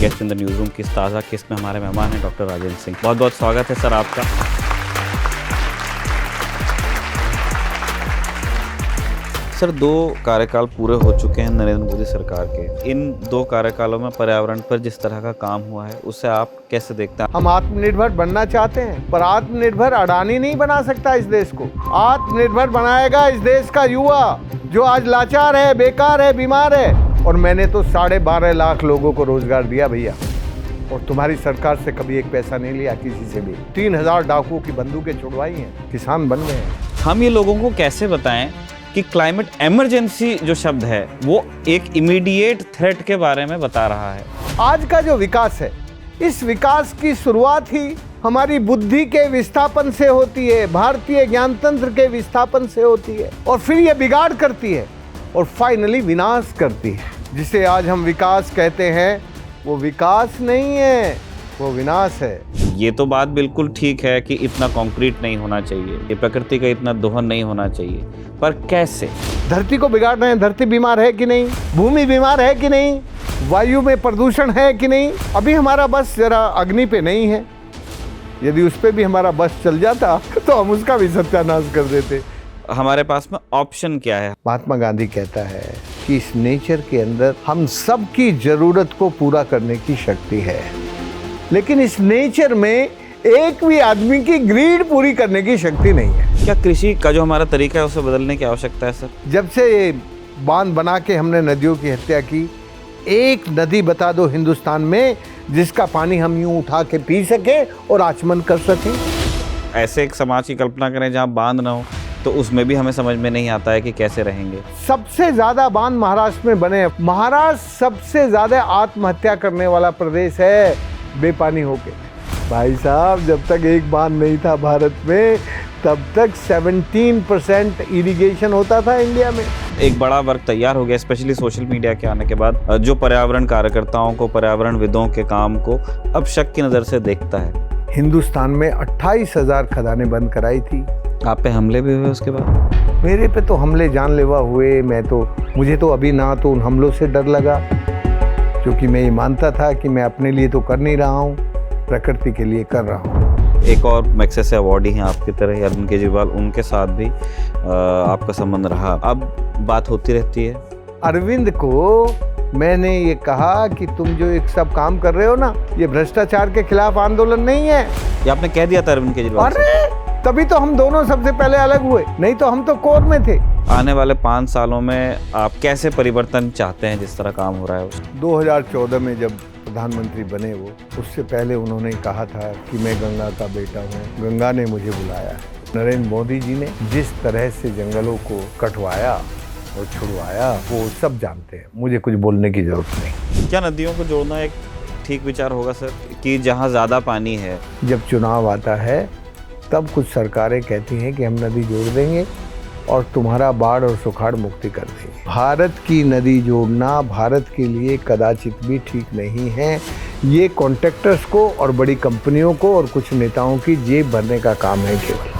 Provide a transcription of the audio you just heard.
Guest in the news room की ताज़ा किस्त में हमारे मेहमान हैं डॉक्टर राजेंद्र सिंह। बहुत बहुत स्वागत है सर आपका। सर 2 कार्यकाल पूरे हो चुके हैं नरेंद्र मोदी सरकार के। इन 2 कार्यकालों में पर्यावरण पर जिस तरह का काम हुआ है उसे आप कैसे देखते हैं? हम आत्मनिर्भर बनना चाहते हैं, पर आत्मनिर्भर अडानी नहीं बना सकता इस देश को। आत्मनिर्भर बनाएगा इस देश का युवा जो आज लाचार है, बेकार है, बीमार है। और मैंने तो 12.5 लाख लोगों को रोजगार दिया भैया, और तुम्हारी सरकार से कभी एक पैसा नहीं लिया किसी से भी। 3000 डाकुओं की बंदूकें छुड़वाई हैं, किसान बन गए हैं। हम ये लोगों को कैसे बताएं कि क्लाइमेट इमरजेंसी जो शब्द है वो एक इमीडिएट थ्रेट के बारे में बता रहा है? आज का जो विकास है, इस विकास की शुरुआत ही हमारी बुद्धि के विस्थापन से होती है, भारतीय ज्ञान तंत्र के विस्थापन से होती है, और फिर ये बिगाड़ करती है और फाइनली विनाश करती है। जिसे आज हम विकास कहते हैं वो विकास नहीं है, वो विनाश है। ये तो बात बिल्कुल ठीक है कि इतना कंक्रीट नहीं होना चाहिए, ये प्रकृति का इतना दोहन नहीं होना चाहिए, पर कैसे? धरती को बिगाड़ रहे हैं। धरती बीमार है कि नहीं, भूमि बीमार है कि नहीं, वायु में प्रदूषण है कि नहीं। अभी हमारा बस जरा अग्नि पे नहीं है, यदि उस पे भी हमारा बस चल जाता तो हम उसका भी सत्यानाश कर देते। हमारे पास में ऑप्शन क्या है? महात्मा गांधी कहता है कि इस नेचर के अंदर हम सबकी जरूरत को पूरा करने की शक्ति है, लेकिन इस नेचर में एक भी आदमी की ग्रीड पूरी करने की शक्ति नहीं है। क्या कृषि का जो हमारा तरीका है उसे बदलने की आवश्यकता है सर? जब से ये बांध बना के हमने नदियों की हत्या की, एक नदी बता दो हिंदुस्तान में जिसका पानी हम यूं उठा के पी सके और आचमन कर सके। ऐसे एक समाज की कल्पना करें जहाँ बांध ना हो, तो उसमें भी हमें समझ में नहीं आता है कि कैसे रहेंगे। सबसे ज्यादा बांध महाराष्ट्र में बने। महाराष्ट्र सबसे ज्यादा आत्महत्या करने वाला प्रदेश है बेपानी होके। भाई साहब, जब तक एक बांध नहीं था भारत में, तब तक 17% इरिगेशन होता था इंडिया में। एक बड़ा वर्ग तैयार हो गया, स्पेशली सोशल मीडिया के आने के बाद, जो पर्यावरण कार्यकर्ताओं को, पर्यावरण विदों के काम को अब शक की नज़र से देखता है। हिंदुस्तान में 28,000 खदानें बंद कराई थी। आप पे हमले भी हुए उसके बाद? मेरे पे तो हमले जानलेवा हुए। मुझे तो अभी ना तो उन हमलों से डर लगा, क्योंकि मैं ये मानता था कि मैं अपने लिए तो कर नहीं रहा हूँ, प्रकृति के लिए कर रहा हूँ। एक और मैग्सेसे अवार्डी हैं आपकी तरह, अरविंद केजरीवाल, उनके साथ भी आपका संबंध रहा। अब बात होती रहती है। अरविंद को मैंने ये कहा कि तुम जो एक सब काम कर रहे हो ना, ये भ्रष्टाचार के खिलाफ आंदोलन नहीं है। ये आपने कह दिया था अरविंद केजरीवाल से? अरे तभी तो हम दोनों सबसे पहले अलग हुए, नहीं तो हम तो कोर में थे। आने वाले 5 सालों में आप कैसे परिवर्तन चाहते हैं जिस तरह काम हो रहा है? 2014 में जब प्रधानमंत्री बने वो, उससे पहले उन्होंने कहा था कि मैं गंगा का बेटा हूँ। गंगा ने मुझे बुलाया। नरेंद्र मोदी जी ने जिस तरह से जंगलों को कटवाया और छुड़वाया, वो सब जानते हैं, मुझे कुछ बोलने की जरूरत नहीं। क्या नदियों को जोड़ना एक ठीक विचार होगा सर, कि जहाँ ज़्यादा पानी है? जब चुनाव आता है तब कुछ सरकारें कहती हैं कि हम नदी जोड़ देंगे और तुम्हारा बाढ़ और सुखाड़ मुक्ति कर देंगे। भारत की नदी जोड़ना भारत के लिए कदाचित भी ठीक नहीं है। ये कॉन्ट्रैक्टर्स को और बड़ी कंपनियों को और कुछ नेताओं की जेब भरने का काम है केवल।